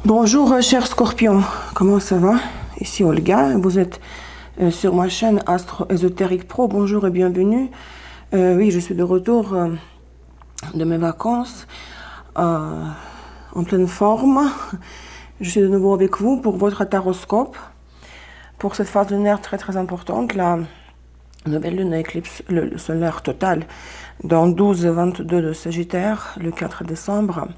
Bonjour chers scorpions, comment ça va? Ici Olga, vous êtes sur ma chaîne Astro Ésotérique Pro, bonjour et bienvenue. Oui, je suis de retour de mes vacances en pleine forme. Je suis de nouveau avec vous pour votre taroscope. Pour cette phase lunaire très importante, la nouvelle lune éclipse le solaire total dans 12-22 de Sagittaire, le 4 décembre.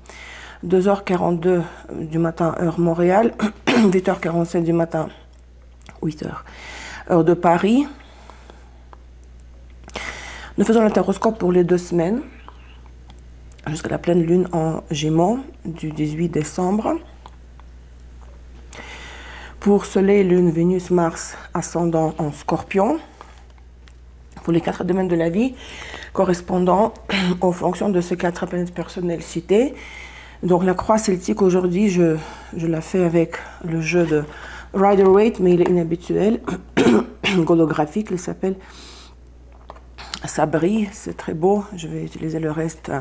2h42 du matin, heure Montréal, 8h47 du matin, 8h, heure de Paris. Nous faisons le taroscope pour les 2 semaines, jusqu'à la pleine lune en Gémeaux, du 18 décembre. Pour Soleil, Lune, Vénus, Mars, ascendant en Scorpion. Pour les 4 domaines de la vie, correspondant aux fonctions de ces 4 planètes personnelles citées. Donc la croix celtique aujourd'hui, je la fais avec le jeu de Rider-Waite, mais il est inhabituel, holographique, il s'appelle Sabri, c'est très beau. Je vais utiliser le reste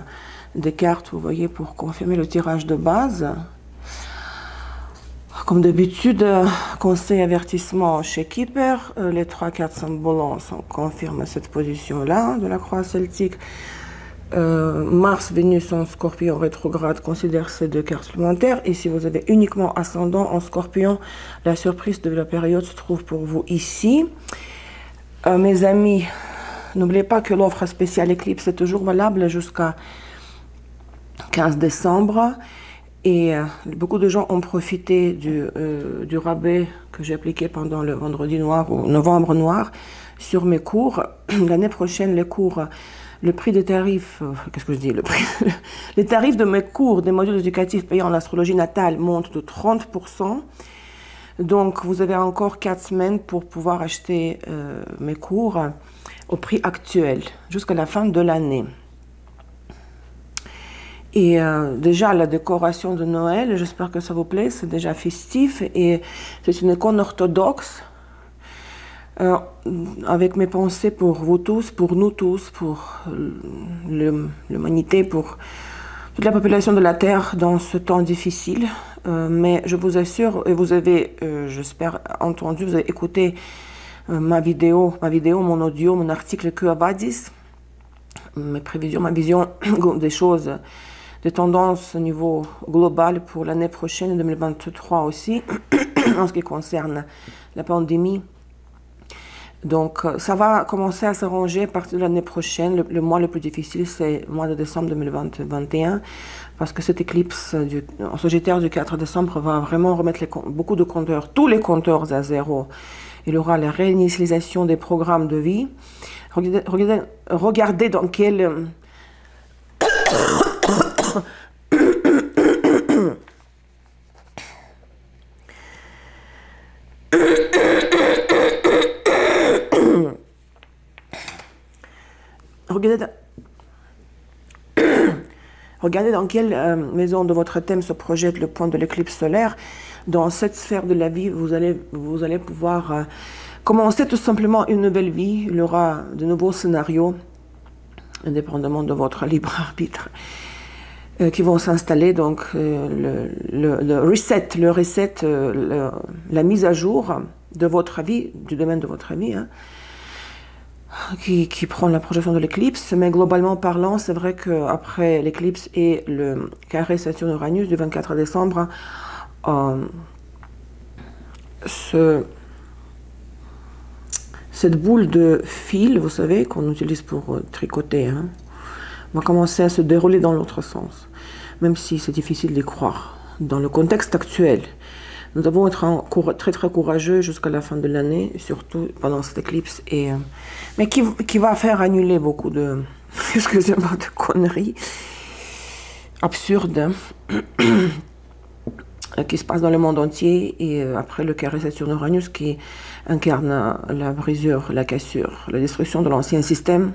des cartes, vous voyez, pour confirmer le tirage de base. Comme d'habitude, conseil avertissement chez Keeper, les 3 cartes symboles confirment cette position-là de la croix celtique. Mars, Vénus en Scorpion rétrograde considère ces 2 cartes supplémentaires. Et si vous avez uniquement ascendant en Scorpion, la surprise de la période se trouve pour vous ici. Mes amis, n'oubliez pas que l'offre spéciale éclipse est toujours valable jusqu'à 15 décembre. Et beaucoup de gens ont profité du rabais que j'ai appliqué pendant le vendredi noir ou novembre noir sur mes cours. L'année prochaine, les cours... Le prix des tarifs, qu'est-ce que je dis, les tarifs de mes cours des modules éducatifs payants en astrologie natale montent de 30%. Donc, vous avez encore 4 semaines pour pouvoir acheter mes cours au prix actuel, jusqu'à la fin de l'année. Et déjà, la décoration de Noël, j'espère que ça vous plaît, c'est déjà festif. Et c'est une icône orthodoxe. Avec mes pensées pour vous tous, pour nous tous, pour l'humanité, pour toute la population de la Terre dans ce temps difficile. Mais je vous assure, et vous avez, j'espère, entendu, vous avez écouté ma vidéo, mon audio, mon article Que Avadis, mes prévisions, ma vision des choses, des tendances au niveau global pour l'année prochaine, 2023 aussi, en ce qui concerne la pandémie. Donc, ça va commencer à s'arranger à partir de l'année prochaine. Le mois le plus difficile, c'est le mois de décembre 2021, parce que cette éclipse en Sagittaire du 4 décembre va vraiment remettre beaucoup de compteurs, tous les compteurs à zéro. Il y aura la réinitialisation des programmes de vie. Regardez dans quel... Regardez dans quelle maison de votre thème se projette le point de l'éclipse solaire. Dans cette sphère de la vie, vous allez pouvoir commencer tout simplement une nouvelle vie. Il y aura de nouveaux scénarios, indépendamment de votre libre arbitre, qui vont s'installer. Donc le reset, la mise à jour de votre vie, du domaine de votre vie, hein, qui prend la projection de l'éclipse. Mais globalement parlant, c'est vrai qu'après l'éclipse et le carré Saturne-Uranus du 24 décembre, cette boule de fil, vous savez, qu'on utilise pour tricoter, hein, va commencer à se dérouler dans l'autre sens, même si c'est difficile d'y croire. Dans le contexte actuel, nous devons être très courageux jusqu'à la fin de l'année, surtout pendant cette éclipse, mais qui va faire annuler beaucoup de, excusez-moi, de conneries absurdes qui se passent dans le monde entier. Et après le carré Saturne-Uranus qui incarne la brisure, la cassure, la destruction de l'ancien système,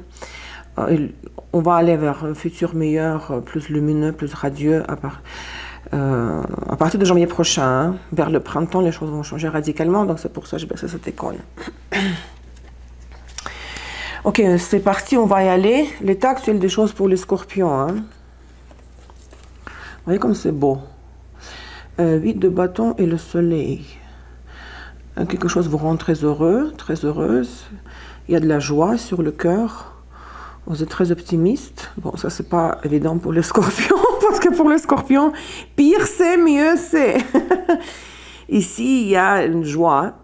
on va aller vers un futur meilleur, plus lumineux, plus radieux à partir de janvier prochain, hein, vers le printemps, les choses vont changer radicalement. Donc c'est pour ça que j'ai baissé cette icône. Ok, c'est parti, on va y aller. L'état actuel des choses pour les scorpions. Hein. Vous voyez comme c'est beau. 8 de bâton et le soleil. Quelque chose vous rend très heureux, très heureuse. Il y a de la joie sur le cœur. Vous êtes très optimiste. Bon, ça, c'est pas évident pour les scorpions, parce que pour les scorpions, pire c'est, mieux c'est. Ici, il y a une joie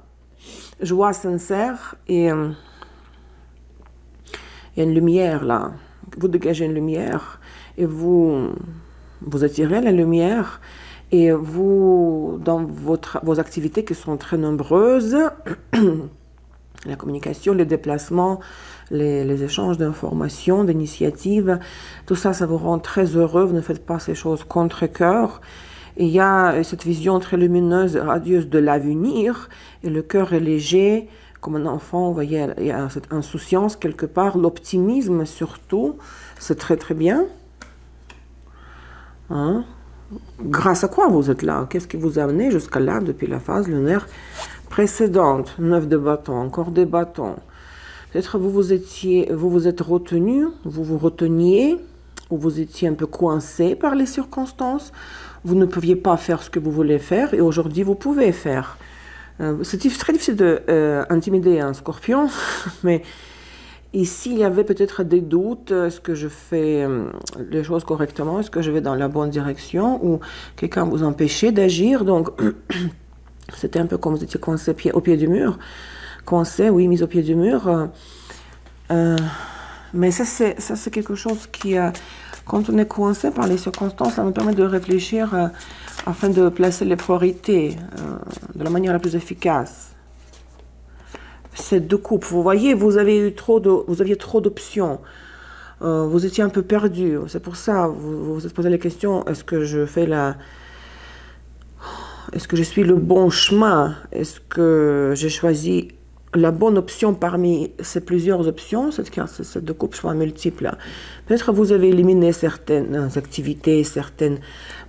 sincère, et il y a une lumière là. Vous dégagez une lumière, et vous attirez la lumière, et vous, dans vos activités qui sont très nombreuses, la communication, les déplacements, les échanges d'informations, d'initiatives, tout ça, ça vous rend très heureux. Vous ne faites pas ces choses contre cœur. Il y a cette vision très lumineuse, radieuse de l'avenir, et le cœur est léger, comme un enfant. Vous voyez, il y a cette insouciance quelque part, l'optimisme surtout, c'est très très bien. Hein? Grâce à quoi vous êtes là? Qu'est-ce qui vous a amené jusqu'à là depuis la phase lunaire précédente? 9 de bâton, encore des bâtons. Peut-être vous vous êtes retenu, vous vous reteniez, ou vous étiez un peu coincé par les circonstances. Vous ne pouviez pas faire ce que vous voulez faire, et aujourd'hui vous pouvez faire. C'est très difficile d'intimider un scorpion, mais ici, il y avait peut-être des doutes. Est-ce que je fais les choses correctement? Est-ce que je vais dans la bonne direction? Ou quelqu'un vous empêchait d'agir? Donc, c'était un peu comme vous étiez coincé au pied du mur. Coincé, oui, mis au pied du mur. Mais ça, c'est quelque chose qui, quand on est coincé par les circonstances, ça nous permet de réfléchir afin de placer les priorités de la manière la plus efficace. C'est deux coupes. Vous voyez, vous aviez trop d'options. Vous étiez un peu perdu. C'est pour ça, vous vous êtes posé la question, est-ce que je suis le bon chemin? Est-ce que j'ai choisi la bonne option parmi ces plusieurs options? Cette deux coupes choix multiples. Peut-être vous avez éliminé certaines activités,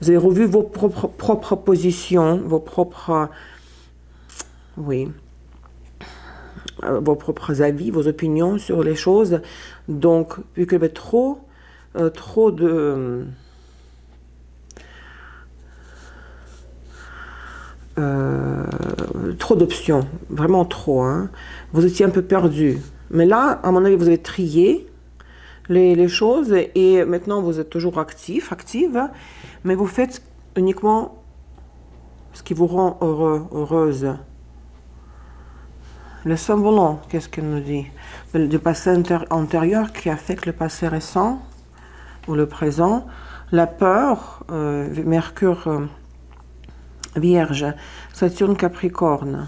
vous avez revu vos propres positions, vos propres avis, vos opinions sur les choses. Donc, vu qu'il y avait trop d'options, vraiment trop, hein. Vous étiez un peu perdu. Mais là, à mon avis, vous avez trié les choses, et maintenant vous êtes toujours active, mais vous faites uniquement ce qui vous rend heureuse. Le symbole, qu'est-ce qu'elle nous dit? Du passé antérieur qui affecte le passé récent ou le présent. La peur, Mercure Vierge, Saturne Capricorne.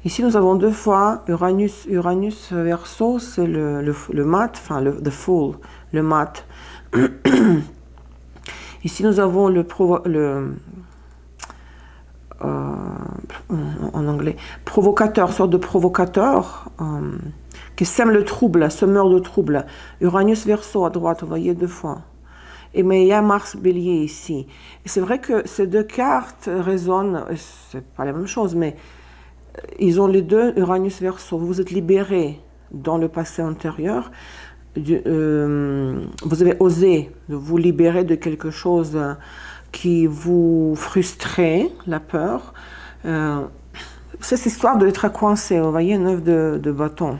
Ici, nous avons deux fois Uranus Verseau, c'est le mat, enfin the fool, le mat. Ici, nous avons en anglais, provocateur, sorte de provocateur, qui sème le trouble, semeur de trouble. Uranus Verseau à droite, vous voyez, deux fois. Mais il y a Mars Bélier ici. C'est vrai que ces deux cartes résonnent, c'est pas la même chose, mais ils ont les deux Uranus Verseau. Vous vous êtes libéré dans le passé antérieur. Vous avez osé vous libérer de quelque chose qui vous frustrait, la peur. C'est cette histoire d'être coincé. Vous voyez, 9 de bâton.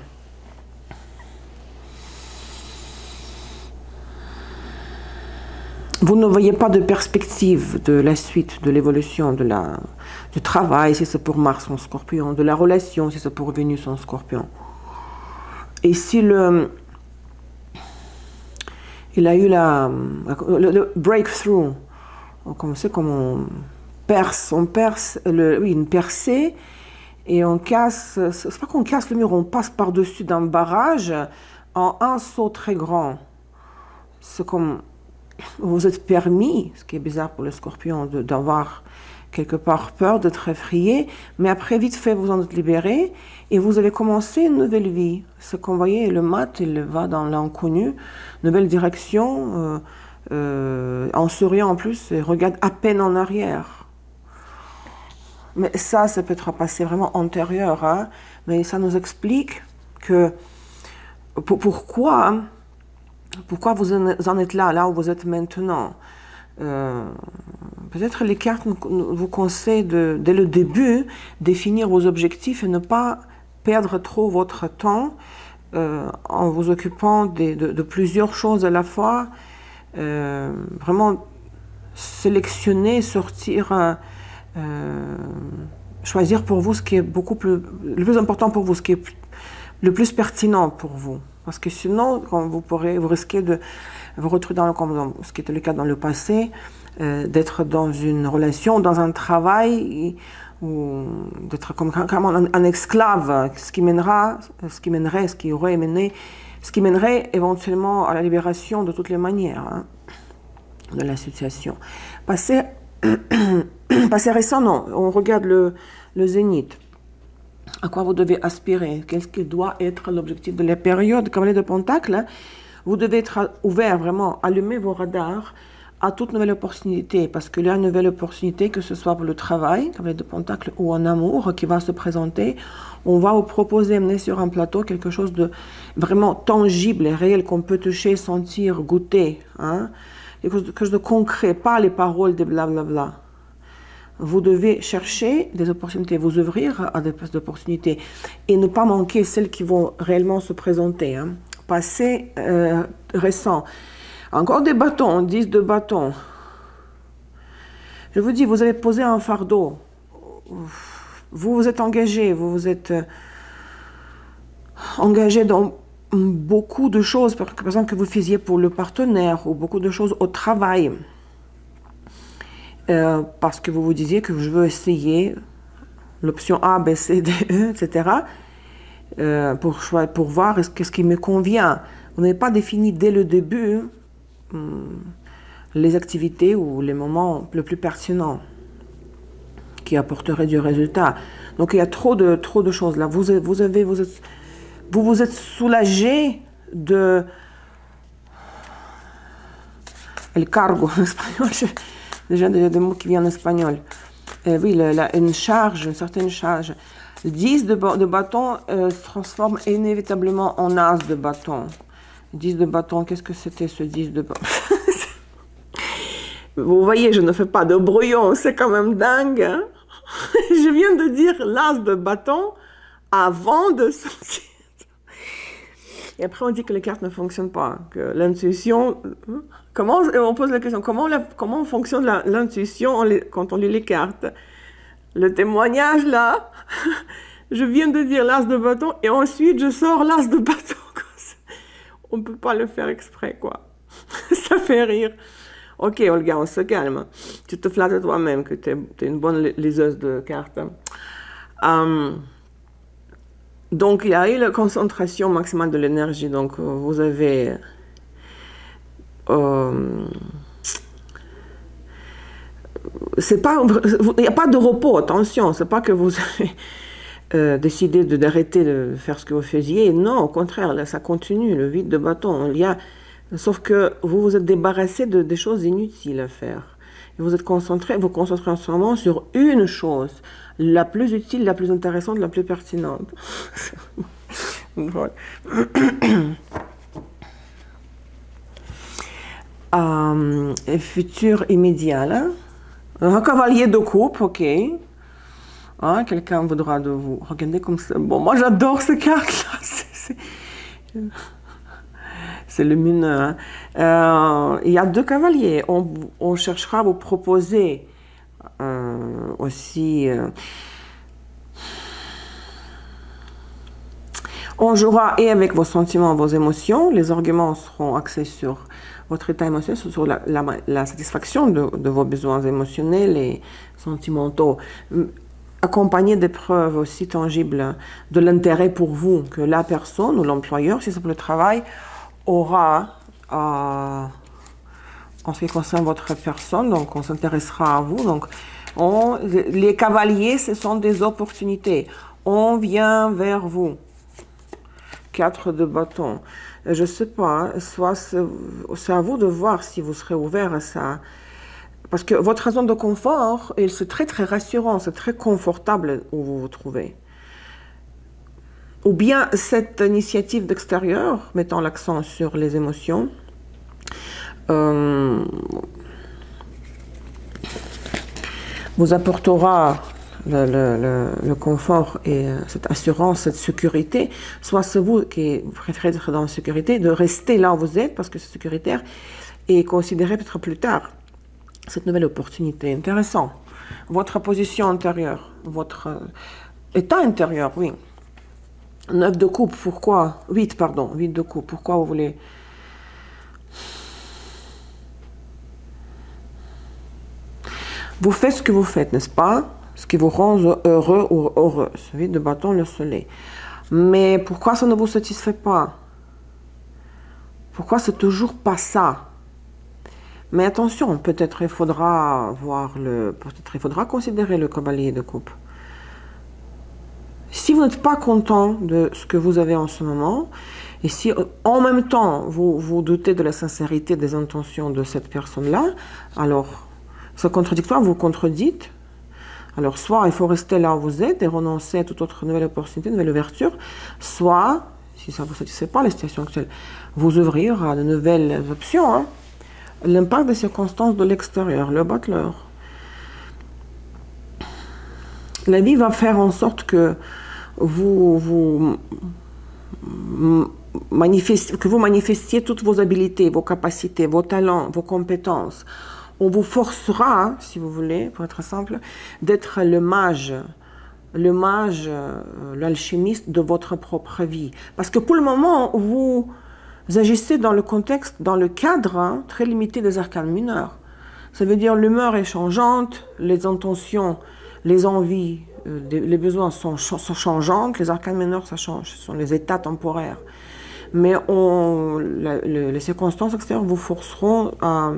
Vous ne voyez pas de perspective de la suite, de l'évolution, du travail, si c'est pour Mars en Scorpion, de la relation, si c'est pour Vénus en Scorpion. Et si il a eu le breakthrough, c'est comme on perce une percée, et on casse, c'est pas qu'on casse le mur, on passe par-dessus d'un barrage en un saut très grand. C'est comme vous vous êtes permis, ce qui est bizarre pour le Scorpion, d'avoir quelque part peur, d'être effrayé, mais après, vite fait, vous en êtes libéré, et vous allez commencer une nouvelle vie. C'est comme vous voyez, le mat, il va dans l'inconnu, nouvelle direction, en souriant en plus, et regarde à peine en arrière. Mais ça peut être un passé vraiment antérieur, hein, mais ça nous explique que pourquoi vous en êtes là où vous êtes maintenant. peut-être les cartes vous conseillent dès le début, définir vos objectifs et ne pas perdre trop votre temps en vous occupant de plusieurs choses à la fois. Vraiment sélectionner, sortir, choisir pour vous ce qui est le plus important pour vous, ce qui est le plus pertinent pour vous. Parce que sinon, quand vous risquez de vous retrouver comme ce qui était le cas dans le passé, d'être dans une relation, dans un travail, ou d'être comme un esclave, ce qui mènerait éventuellement à la libération de toutes les manières, hein, de la situation. Passé récent, non. On regarde le zénith. À quoi vous devez aspirer? Qu'est-ce qui doit être l'objectif de la période? Cavalier de Pentacle, hein, vous devez être ouvert, vraiment, allumer vos radars à toute nouvelle opportunité, parce qu'il y a une nouvelle opportunité, que ce soit pour le travail, Cavalier de Pentacle, ou en amour, qui va se présenter. On va vous proposer, amener sur un plateau quelque chose de vraiment tangible et réel, qu'on peut toucher, sentir, goûter, hein, quelque chose de concret, pas les paroles de blablabla. Vous devez chercher des opportunités, vous ouvrir à des opportunités et ne pas manquer celles qui vont réellement se présenter. Hein. Passé récent. Encore des bâtons, 10 de bâtons. Je vous dis, vous avez posé un fardeau. Vous vous êtes engagé, vous vous êtes engagé dans beaucoup de choses, par exemple, que vous faisiez pour le partenaire ou beaucoup de choses au travail. Parce que vous vous disiez que je veux essayer l'option A, B, C, D, E, etc. Pour voir qu'est-ce qui me convient. Vous n'avez pas défini dès le début les activités ou les moments les plus pertinents qui apporteraient du résultat. Donc il y a trop de choses là. Vous vous êtes soulagé de el cargo en espagnol. Déjà des mots qui viennent en espagnol. Oui, une charge, une certaine charge. Le 10 de bâton se transforme inévitablement en as de bâton. 10 de bâton, qu'est-ce que c'était ce 10 de bâton? Vous voyez, je ne fais pas de brouillon, c'est quand même dingue. Hein? Je viens de dire l'as de bâton avant de sortir. Et après, on dit que les cartes ne fonctionnent pas, que l'intuition... on pose la question, comment fonctionne l'intuition quand on lit les cartes? Le témoignage, là, je viens de dire l'as de bâton, et ensuite, je sors l'as de bâton. On ne peut pas le faire exprès, quoi. Ça fait rire. Ok, Olga, on se calme. Tu te flattes toi-même que tu es une bonne liseuse de cartes. Donc, il y a eu la concentration maximale de l'énergie. Donc, vous avez... il n'y a pas de repos, attention. C'est pas que vous avez décidé d'arrêter de faire ce que vous faisiez. Non, au contraire, là, ça continue, le vide de bâton. Sauf que vous vous êtes débarrassé des choses inutiles à faire. Et vous vous concentrez en ce moment sur une chose, la plus utile, la plus intéressante, la plus pertinente. Futur immédiat, là. Un cavalier de coupe, ok. Hein, quelqu'un voudra de vous regarder comme ça. Bon, moi j'adore ces cartes-là. C'est lumineux. Hein. Il y a 2 cavaliers. On cherchera à vous proposer aussi... on jouera et avec vos sentiments, vos émotions. Les arguments seront axés sur votre état émotionnel, sur la satisfaction de vos besoins émotionnels et sentimentaux. Accompagné des preuves aussi tangibles de l'intérêt pour vous que la personne ou l'employeur, si c'est pour le travail, aura en ce qui concerne votre personne. Donc, on s'intéressera à vous. Donc, les cavaliers, ce sont des opportunités. On vient vers vous. 4 de bâton. Je ne sais pas, soit c'est à vous de voir si vous serez ouvert à ça. Parce que votre zone de confort, c'est très très rassurant, c'est très confortable où vous vous trouvez. Ou bien cette initiative d'extérieur, mettant l'accent sur les émotions, vous apportera le confort et cette assurance, cette sécurité, soit c'est vous qui préférez être dans la sécurité, de rester là où vous êtes parce que c'est sécuritaire et considérer peut-être plus tard cette nouvelle opportunité. Intéressant. Votre position intérieure, votre état intérieur, oui. 9 de coupe, pourquoi 8, pardon, 8 de coupe, pourquoi vous voulez... Vous faites ce que vous faites, n'est-ce pas? Ce qui vous rend heureux ou heureuse. 8 de bâton, le soleil. Mais pourquoi ça ne vous satisfait pas? Pourquoi c'est toujours pas ça? Mais attention, peut-être il faudra peut-être il faudra considérer le cavalier de coupe. Si vous n'êtes pas content de ce que vous avez en ce moment, et si en même temps vous doutez de la sincérité des intentions de cette personne-là, alors c'est contradictoire, vous contredites. Alors soit il faut rester là où vous êtes et renoncer à toute autre nouvelle opportunité, nouvelle ouverture, soit, si ça ne vous satisfait pas la situation actuelle, vous ouvrir à de nouvelles options. Hein. L'impact des circonstances de l'extérieur, le battleur. La vie va faire en sorte que vous manifestiez toutes vos habiletés, vos capacités, vos talents, vos compétences. On vous forcera, si vous voulez, pour être simple, d'être le mage, l'alchimiste de votre propre vie. Parce que pour le moment, vous agissez dans le contexte, dans le cadre très limité des arcanes mineurs. Ça veut dire l'humeur est changeante, les intentions, les envies, les besoins sont changeantes, les arcanes mineurs, ça change, ce sont les états temporaires. Mais les circonstances extérieures vous forceront à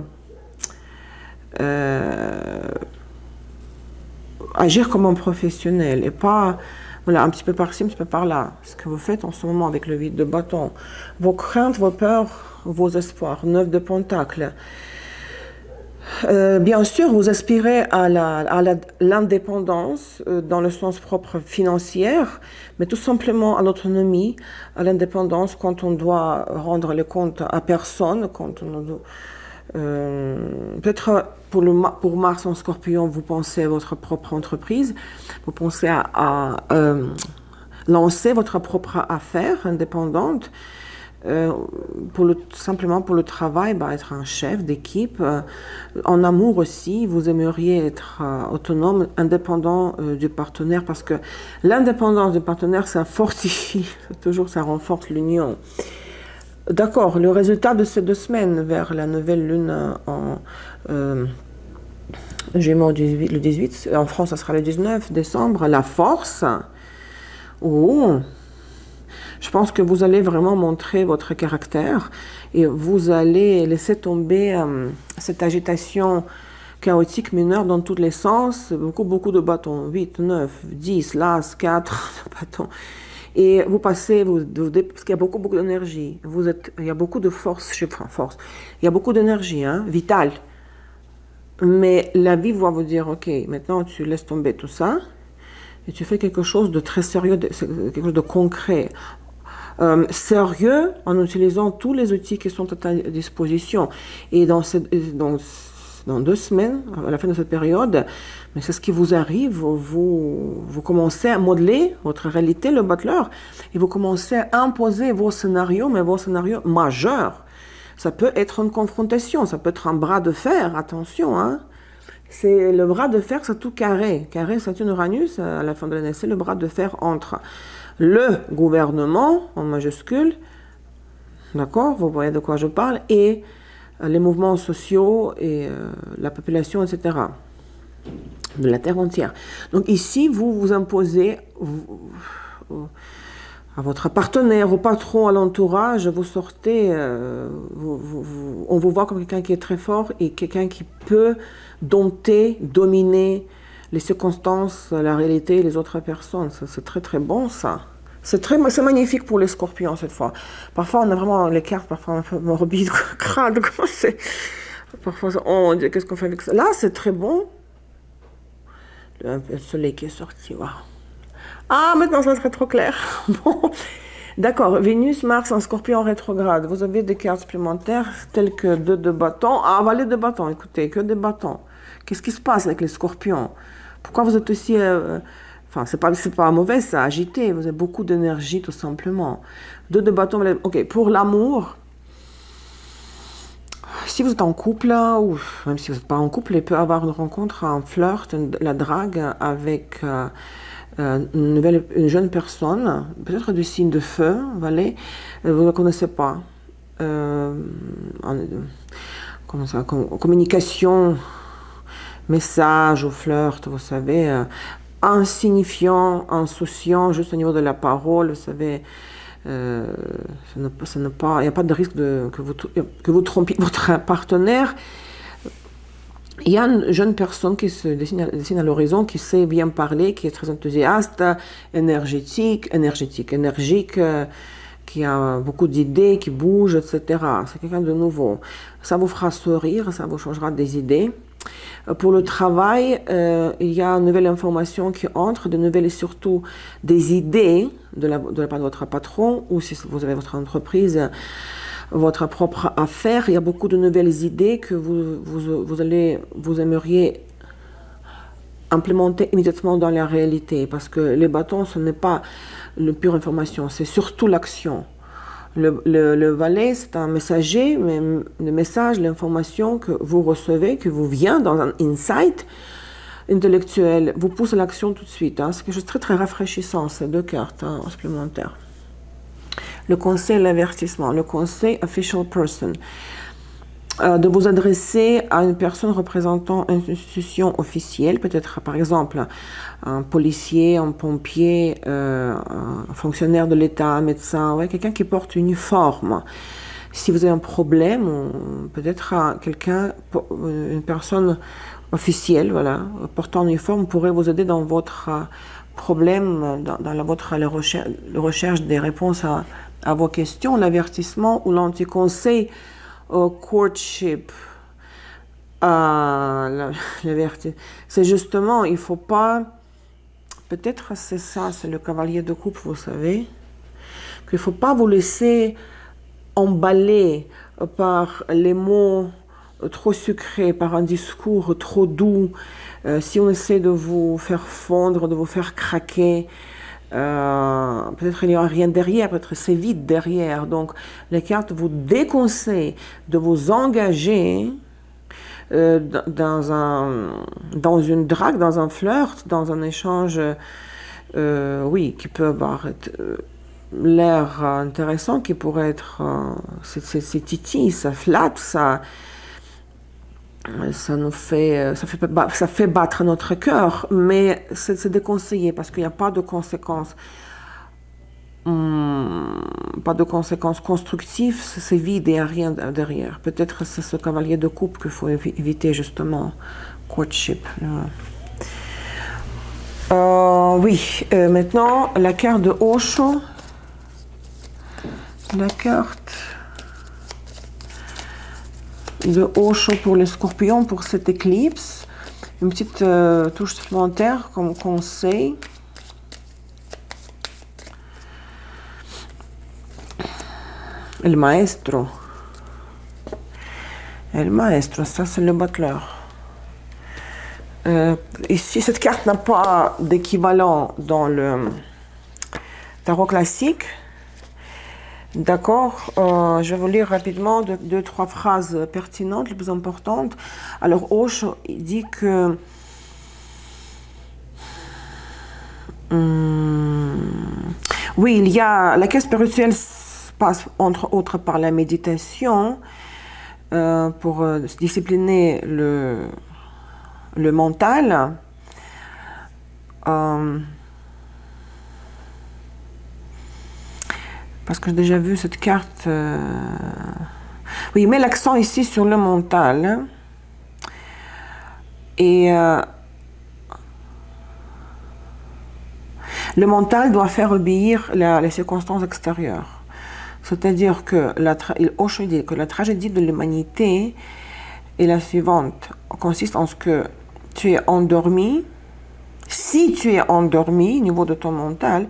agir comme un professionnel et pas voilà, un petit peu par-ci, un petit peu par-là. Ce que vous faites en ce moment avec le 8 de bâton. Vos craintes, vos peurs, vos espoirs. 9 de pentacles. Bien sûr, vous aspirez à l'indépendance dans le sens propre financière, mais tout simplement à l'autonomie, à l'indépendance quand on doit rendre les comptes à personne, quand on doit... peut-être pour Mars en Scorpion, vous pensez à votre propre entreprise, vous pensez à lancer votre propre affaire indépendante, simplement pour le travail, être un chef d'équipe. En amour aussi, vous aimeriez être autonome, indépendant du partenaire, parce que l'indépendance du partenaire, ça fortifie, ça renforce l'union. D'accord, le résultat de ces 2 semaines vers la nouvelle lune en Gémeaux le 18, en France ça sera le 19 décembre, la force. Oh, je pense que vous allez vraiment montrer votre caractère et vous allez laisser tomber cette agitation chaotique mineure dans tous les sens, beaucoup de bâtons, 8, 9, 10, l'as, 4 bâtons. Et vous passez, parce qu'il y a beaucoup d'énergie, il y a beaucoup de force, il y a beaucoup d'énergie, hein, vitale. Mais la vie va vous dire, ok, maintenant tu laisses tomber tout ça, et tu fais quelque chose de très sérieux, quelque chose de concret. Sérieux en utilisant tous les outils qui sont à ta disposition. Et dans 2 semaines, à la fin de cette période, mais c'est ce qui vous arrive, vous commencez à modeler votre réalité, le battleur, et vous commencez à imposer vos scénarios, mais vos scénarios majeurs. Ça peut être une confrontation, ça peut être un bras de fer, attention, hein. C'est le bras de fer, c'est tout carré. Carré, Saturne-Uranus, à la fin de l'année, c'est le bras de fer entre le gouvernement, en majuscule, d'accord, vous voyez de quoi je parle, et les mouvements sociaux et la population, etc., de la Terre entière. Donc ici, vous vous imposez à votre partenaire, au patron, à l'entourage, vous sortez, on vous voit comme quelqu'un qui est très fort et quelqu'un qui peut dompter, dominer les circonstances, la réalité et les autres personnes. C'est très très bon ça. C'est magnifique pour les scorpions cette fois. Parfois on a vraiment les cartes, parfois un peu morbides, crades, comment c'est. Parfois on dit qu'est-ce qu'on fait avec ça. Là c'est très bon. Le soleil qui est sorti, waouh. Ah, maintenant ça serait trop clair. Bon, d'accord. Vénus, Mars en Scorpion rétrograde. Vous avez des cartes supplémentaires telles que 2 de bâtons. Ah, valet de bâtons, écoutez, que des bâtons. Qu'est-ce qui se passe avec les scorpions? Pourquoi vous êtes aussi... enfin, c'est pas mauvais, ça, agité. Vous avez beaucoup d'énergie, tout simplement. 2 de bâton. Ok, pour l'amour, si vous êtes en couple, ou même si vous n'êtes pas en couple, il peut y avoir une rencontre, un flirt, la drague avec une jeune personne, peut-être du signe de feu, valet, vous ne la connaissez pas. Comment ça, communication, message ou flirt, vous savez, insignifiant, insouciant, juste au niveau de la parole, vous savez, il n'y a pas de risque que vous trompiez votre partenaire. Il y a une jeune personne qui se dessine à l'horizon, qui sait bien parler, qui est très enthousiaste, énergique, qui a beaucoup d'idées, qui bouge, etc. C'est quelqu'un de nouveau. Ça vous fera sourire, ça vous changera des idées. Pour le travail, il y a une nouvelle information qui entre, de nouvelles et surtout des idées de la part de votre patron, ou si vous avez votre entreprise, votre propre affaire, il y a beaucoup de nouvelles idées que vous aimeriez implémenter immédiatement dans la réalité, parce que les bâtons, ce n'est pas la pure information, c'est surtout l'action. Le valet, c'est un messager, mais le message, l'information que vous recevez, que vous vient dans un insight intellectuel, vous pousse à l'action tout de suite. Hein. C'est quelque chose de très très rafraîchissant, ces 2 cartes supplémentaires. Le conseil, l'avertissement. Le conseil, official person. De vous adresser à une personne représentant une institution officielle, peut-être par exemple un policier, un pompier, un fonctionnaire de l'État, un médecin, ouais, quelqu'un qui porte une uniforme. Si vous avez un problème, peut-être une personne officielle, voilà, portant une uniforme pourrait vous aider dans votre problème, dans votre recherche des réponses à vos questions. L'avertissement ou l'anti-conseil, courtship, c'est justement, il ne faut pas, peut-être c'est ça, c'est le cavalier de coupe, vous savez, qu'il ne faut pas vous laisser emballer par les mots trop sucrés, par un discours trop doux. Si on essaie de vous faire fondre, de vous faire craquer, peut-être il n'y aura rien derrière, peut-être c'est vide derrière. Donc les cartes vous déconseillent de vous engager dans une drague, dans un flirt, dans un échange, oui, qui peut avoir l'air intéressant, qui pourrait être, c'est titi, ça flatte, ça fait battre notre cœur, mais c'est déconseillé parce qu'il n'y a pas de conséquences. Pas de conséquences constructives, c'est vide et il n'y a rien derrière. Peut-être c'est ce cavalier de coupe qu'il faut éviter justement, courtship. Oui, maintenant la carte de Osho, la carte de Osho pour les scorpions pour cette éclipse, une petite touche supplémentaire comme conseil. El maestro. El maestro, ça c'est le battleur. Ici, cette carte n'a pas d'équivalent dans le tarot classique. D'accord, je vais vous lire rapidement 2-3 phrases pertinentes, les plus importantes. Alors, Osho il dit que oui, il y a la quête spirituelle passe entre autres par la méditation pour discipliner le mental. Parce que j'ai déjà vu cette carte. Oui, il met l'accent ici sur le mental. Et le mental doit faire obéir les circonstances extérieures. C'est-à-dire que Osho dit que la tragédie de l'humanité est la suivante. Consiste en ce que tu es endormi. Si tu es endormi au niveau de ton mental,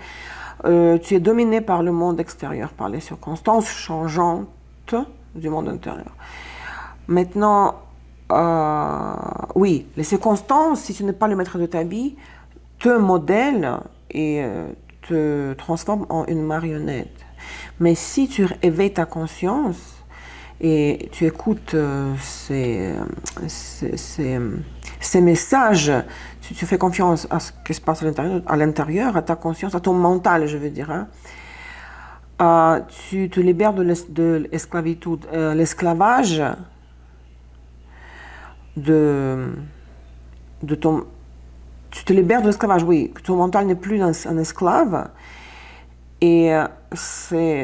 tu es dominé par le monde extérieur, par les circonstances changeantes du monde intérieur. Maintenant, oui, les circonstances, si tu n'es pas le maître de ta vie, te modèlent et te transforment en une marionnette. Mais si tu éveilles ta conscience et tu écoutes ces messages, tu fais confiance à ce qui se passe à l'intérieur, à ta conscience, à ton mental, je veux dire, hein. Tu te libères de l'esclavitude, l'esclavage tu te libères de l'esclavage, oui, ton mental n'est plus un esclave, et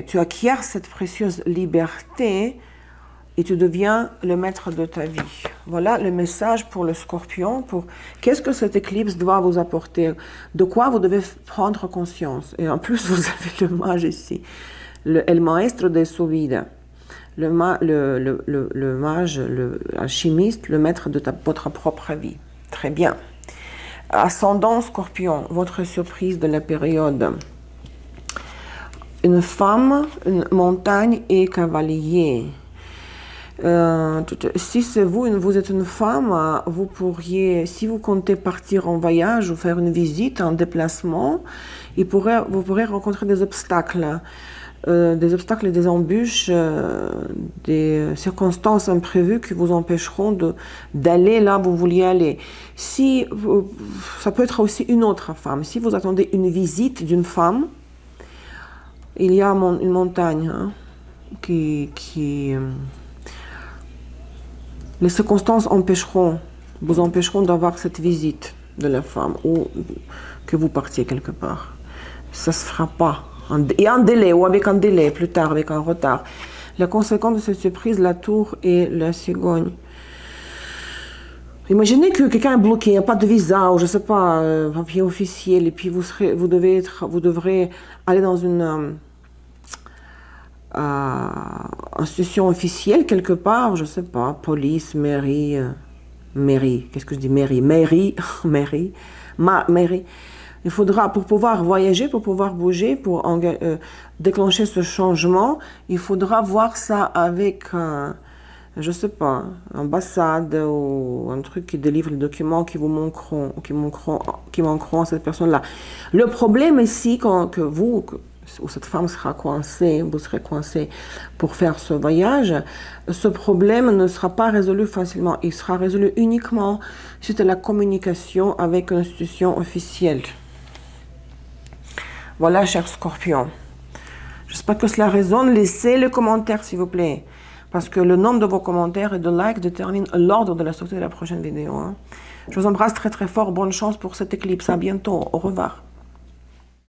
tu acquiers cette précieuse liberté et tu deviens le maître de ta vie. Voilà le message pour le Scorpion, qu'est-ce que cette éclipse doit vous apporter, de quoi vous devez prendre conscience. Et en plus, vous avez le mage ici, el maestro de su vida, le mage, l'alchimiste, le maître de votre propre vie. Très bien. Ascendant Scorpion, votre surprise de la période. Une femme, une montagne et cavalier. Si c'est vous êtes une femme, vous pourriez, si vous comptez partir en voyage ou faire une visite, un déplacement, vous pourrez rencontrer des obstacles et des embûches, des circonstances imprévues qui vous empêcheront d'aller là où vous vouliez aller. Ça peut être aussi une autre femme. Si vous attendez une visite d'une femme, il y a une montagne les circonstances vous empêcheront d'avoir cette visite de la femme ou que vous partiez quelque part. Ça ne se fera pas. Il y a un délai ou avec un délai, plus tard, avec un retard. La conséquence de cette surprise, la tour et la cigogne. Imaginez que quelqu'un est bloqué, il n'y a pas de visa, ou je ne sais pas, un papier officiel, et puis vous devrez aller dans une institution officielle quelque part, je ne sais pas, police, mairie, qu'est-ce que je dis, mairie. Il faudra, pour pouvoir voyager, pour pouvoir bouger, pour déclencher ce changement, il faudra voir ça avec, je ne sais pas, ambassade ou un truc qui délivre les documents qui manqueront à cette personne-là. Le problème ici, où cette femme sera coincée, vous serez coincé pour faire ce voyage, ce problème ne sera pas résolu facilement. Il sera résolu uniquement suite à la communication avec une institution officielle. Voilà, chers Scorpions. J'espère que cela résonne. Laissez le commentaire, s'il vous plaît. Parce que le nombre de vos commentaires et de likes détermine l'ordre de la sortie de la prochaine vidéo. Je vous embrasse très très fort. Bonne chance pour cette éclipse. À bientôt. Au revoir.